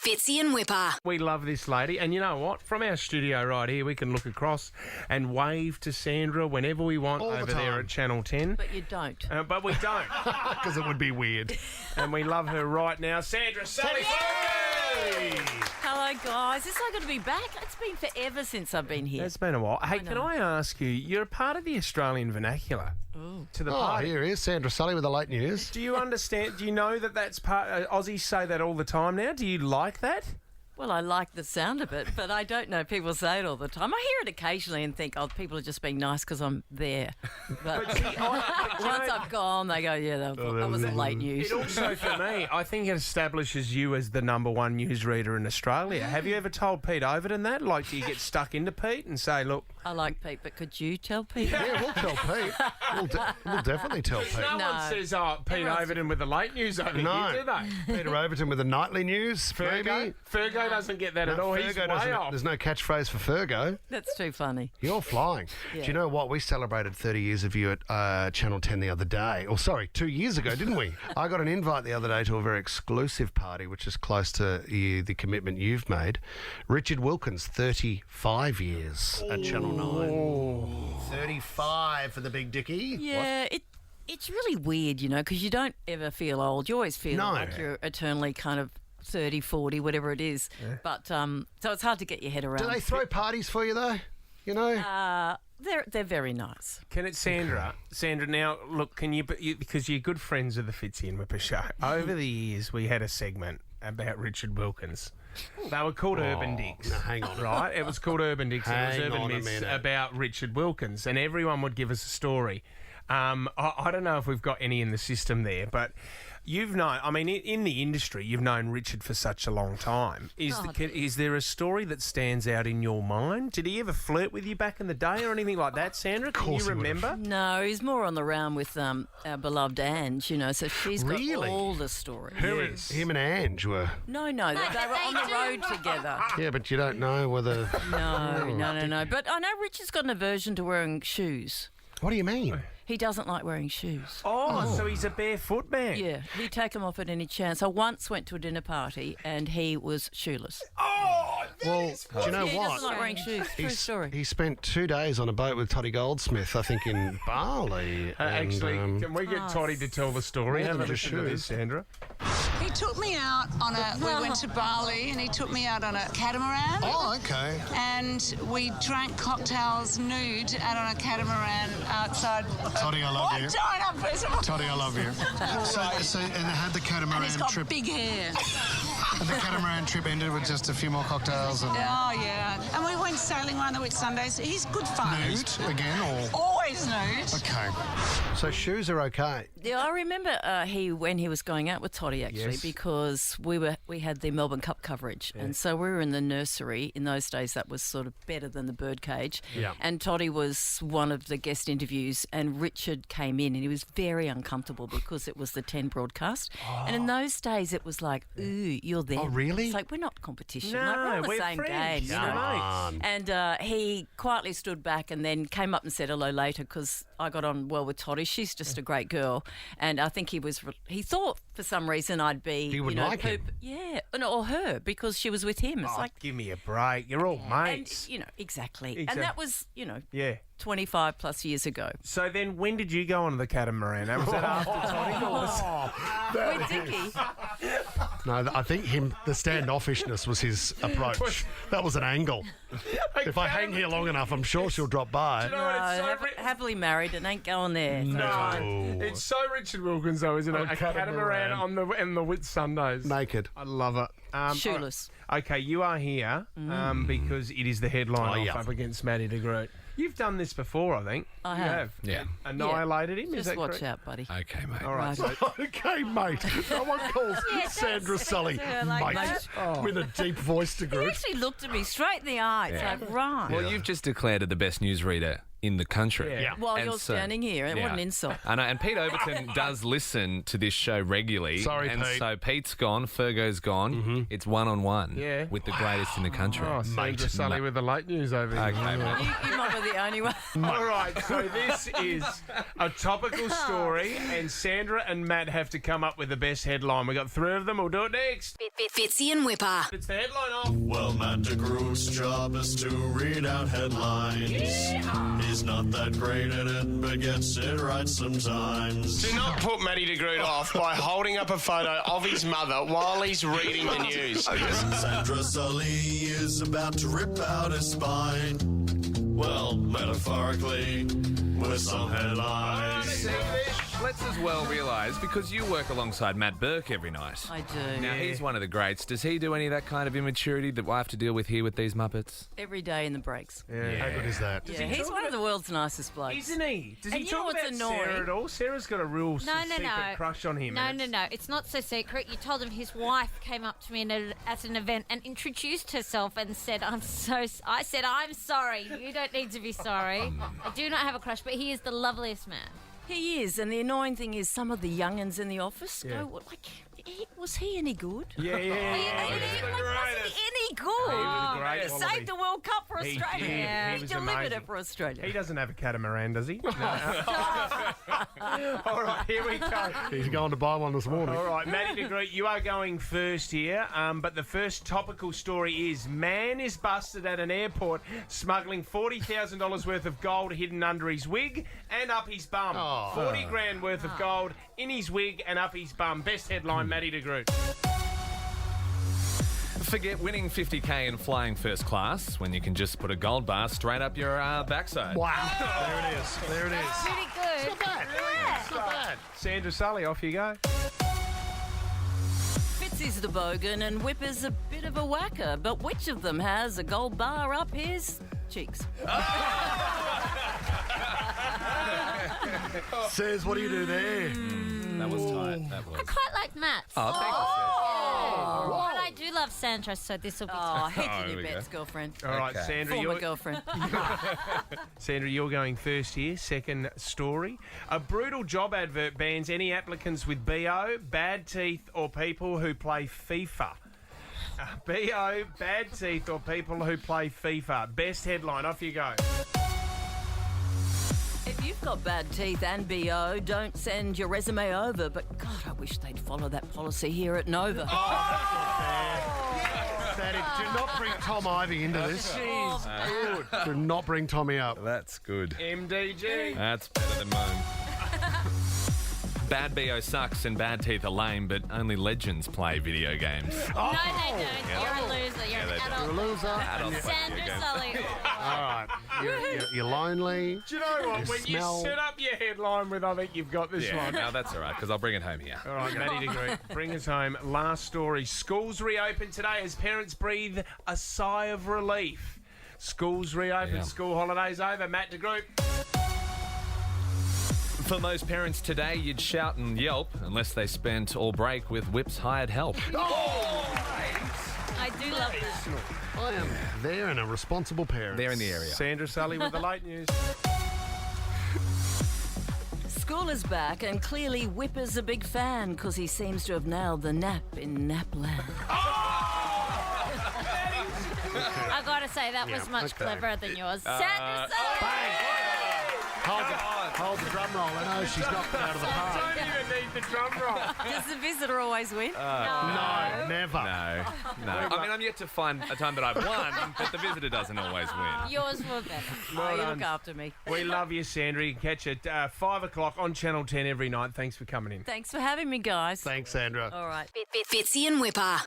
Fitzy and Whipper. We love this lady, and you know what? From our studio right here, we can look across and wave to Sandra whenever we want All the over there time. at Channel 10. But you don't. But we don't, Because it would be weird. and we love her right now. Sandra Sully! Hello, guys. It's so good to be back. It's been forever since I've been here. It's been a while. Hey, can I ask you, you're a part of the Australian vernacular to the Oh, party. here is Sandra Sully with the late news. Do you understand? Do you know that that's part... Aussies say that all the time now. Do you like that? Well, I like the sound of it, but I don't know. People say it all the time. I hear it occasionally and think, oh, people are just being nice because I'm there. But once I've gone, they go, yeah, that was late news. It also, for me, I think it establishes you as the number one newsreader in Australia. Have you ever told Pete Overton that? Like, do you get stuck into Pete and say, look... I like Pete, but could you tell Pete? Yeah, we'll tell Pete. We'll definitely tell Pete. No one says, oh, Pete Overton with the late news over here, do they? Peter Overton with the nightly news, Fergo? maybe. Fergo doesn't get that at all. He's way off. There's no catchphrase for Fergo. That's too funny. You're flying. Yeah. Do you know what? We celebrated 30 years of you at Channel 10 the other day. Or, sorry, 2 years ago, didn't we? I got an invite the other day to a very exclusive party, which is close to the commitment you've made. Richard Wilkins, 35 years at Channel 9. 35 for the big dickie. Yeah, it's really weird, you know, because you don't ever feel old. You always feel No. like you're eternally kind of 30, 40, whatever it is. Yeah. But so it's hard to get your head around. Do they throw parties for you, though? You know? They're very nice. Can it, Sandra? Sandra, now, look, can you, because you're good friends of the Fitzy and Whipper show, over the years we had a segment about Richard Wilkins. They were called Urban Dicks. No, hang on. Right? It was called Urban Dicks. It was Hang Urban on a Myths minute. about Richard Wilkins, and everyone would give us a story. I don't know if we've got any in the system there, but you've known, I mean, in the industry, you've known Richard for such a long time. Is there a story that stands out in your mind? Did he ever flirt with you back in the day or anything like that, Sandra? Can you remember? No, he's more on the round with our beloved Ange, you know, so she's got all the stories. Him and Ange were... No, they were on the road together. Yeah, but you don't know whether... No. But I know Richard's got an aversion to wearing shoes. What do you mean? He doesn't like wearing shoes. Oh, so he's a barefoot man. Yeah, he'd take them off at any chance. I once went to a dinner party and he was shoeless. Oh, Well, do you know He what? doesn't like wearing shoes. True story. He spent 2 days on a boat with Toddy Goldsmith, I think, in Bali. Actually, can we get Toddy to tell the story? Have a listen to this, Sandra. He took me out on we went to Bali and he took me out on a catamaran. Oh, okay. And we drank cocktails nude out on a catamaran outside. Toddy, I love you. China, first of all. Toddy, I love you. So, and had the catamaran And he's got trip. big hair. And the catamaran trip ended with just a few more cocktails and Oh, yeah. And we went sailing around the Whitsundays. He's good fun. nude again, or Always nude. okay. So shoes are okay. Yeah, I remember when he was going out with Toddy actually, because we had the Melbourne Cup coverage, and so we were in the nursery. In those days, that was sort of better than the birdcage. Yeah. And Toddy was one of the guest interviews, and Richard came in, and he was very uncomfortable because it was the 10 broadcast, and in those days it was like, ooh, you're there. Oh, really? It's like we're not competition. No, like, we're on the we're same friends. game. You Come know? on. And he quietly stood back and then came up and said hello later because I got on well with Toddy. She's just a great girl. And I think he thought for some reason I'd be... You would like him. Yeah, or her, because she was with him. It's like... Give me a break. You're all mates. And, exactly. And that was, Yeah. 25 plus years ago. So then when did you go on the catamaran? Was that after Toddy or was... With Dickie. No, I think the standoffishness was his approach. That was an angle. If I hang here long enough, I'm sure she'll drop by. You know what, it's so Happily married and ain't going there. No, it's so Richard Wilkins though, isn't it? A catamaran on the Whitsundays. Naked. I love it. Shoeless. Okay, you are here because it is the headline off up against Matt de Groot. You've done this before, I think. I You have. Yeah. Annihilated him. Is Just that watch correct? out, buddy. Okay, mate. All right. Right. So, Okay, mate. No one calls Sandra Sully like mate that. with a deep voice to He Groot. actually looked at me straight in the eye. It's like, right. Well, you've just declared her the best newsreader in the country. Yeah. While And you're so- standing here, what yeah. an insult. I know, and Pete Overton does listen to this show regularly. Sorry, and Pete. so Pete's gone, Fergo's gone. It's one-on-one Yeah. with the greatest in the country. Oh, Sandra Sully with the late news over here. Okay, mate. You might be the only one. All right, so this is a topical story, and Sandra and Matt have to come up with the best headline. We got 3 of them. We'll do it next. Fitzy and Whipper. It's the headline off. Well, Matt de Groot's job is to read out headlines. He's not that great at it, but gets it right sometimes. Do not put Matty de Groot off by holding up a photo of his mother while he's reading the news. Sandra Sully is about to rip out his spine. Well, metaphorically, with some headlines. Let's as well realise, because you work alongside Matt Burke every night. I do. Now, he's one of the greats. Does he do any of that kind of immaturity that I have to deal with here with these Muppets? Every day in the breaks. Yeah. How good is that? Yeah, he's one of the world's nicest blokes. Isn't he? Does And he you know talk what's about annoying? Sarah at all? Sarah's got a real secret crush on him. No, and no, it's- no. It's not so secret. You told him his wife came up to me at an event and introduced herself and said, I said, I'm sorry. You don't need to be sorry. I do not have a crush, but he is the loveliest man. He is, and the annoying thing is some of the young'uns in the office go, like, was he any good? Yeah. Was he any good? was great He quality. saved the World Cup for He Australia. did. He He was delivered amazing. it for Australia. He doesn't have a catamaran, does he? No. All right, here we go. He's going to buy one this morning. All right, Matty de Groot, you are going first here. But the first topical story is man is busted at an airport smuggling $40,000 worth of gold hidden under his wig and up his bum. 40 grand worth of gold in his wig and up his bum. Best headline, Matty de Groot. Forget winning 50k and flying first class when you can just put a gold bar straight up your backside. Wow. There it is. There it is. Pretty good. Not bad. Yeah. Not bad. Sandra Sully, off you go. Fitzy's the bogan and Whipper's a bit of a whacker, but which of them has a gold bar up his cheeks? Says, what do you do there? That was tight. That was. I quite like Matt's. Oh, thank you, But I do love Sandra, so this will be Oh, tough. hedge there in we your go. bets, girlfriend. All right, Okay. Sandra, Former you're, girlfriend. Sandra, you're going first here. Second story. A brutal job advert bans any applicants with BO, bad teeth, or people who play FIFA. BO, bad teeth, or people who play FIFA. Best headline. Off you go. If you've got bad teeth and BO, don't send your resume over. But God, I wish they'd follow that policy here at Nova. That is, do not bring Tom Ivy into this. Do not bring Tommy up. That's good. MDG. That's better than mine. Bad BO sucks and bad teeth are lame, but only legends play video games. No, they don't. You're a loser. You're they an do. adult. You're a loser. Adults play video Sandra games. Sully. All right. You're lonely. Do you know what? When smell- you set up your headline with, I think you've got this Yeah, one. no, that's all right, because I'll bring it home here. All right, Matty de Groot, bring us home. Last story. Schools reopen today as parents breathe a sigh of relief. Schools reopen, Yeah. school holidays over. Matt de Groot. For most parents today, you'd shout and yelp unless they spent all break with Whip's hired help. I do love that. I am there and a responsible parent. They're in the area. Sandra Sully with the late news. School is back, and clearly Whipper's a big fan because he seems to have nailed the nap in Napland. I gotta say, that was much cleverer than yours. Sandra Sully. Hold the drum roll. I know she's knocked it out of the park. Don't even need the drum roll. Does the visitor always win? No, never. No. I mean, I'm yet to find a time that I've won, but the visitor doesn't always win. Yours were better. Oh, you done. look after me. We love you, Sandra. You can catch it 5 o'clock on Channel 10 every night. Thanks for coming in. Thanks for having me, guys. Thanks, Sandra. All right. Fitzy and Whipper.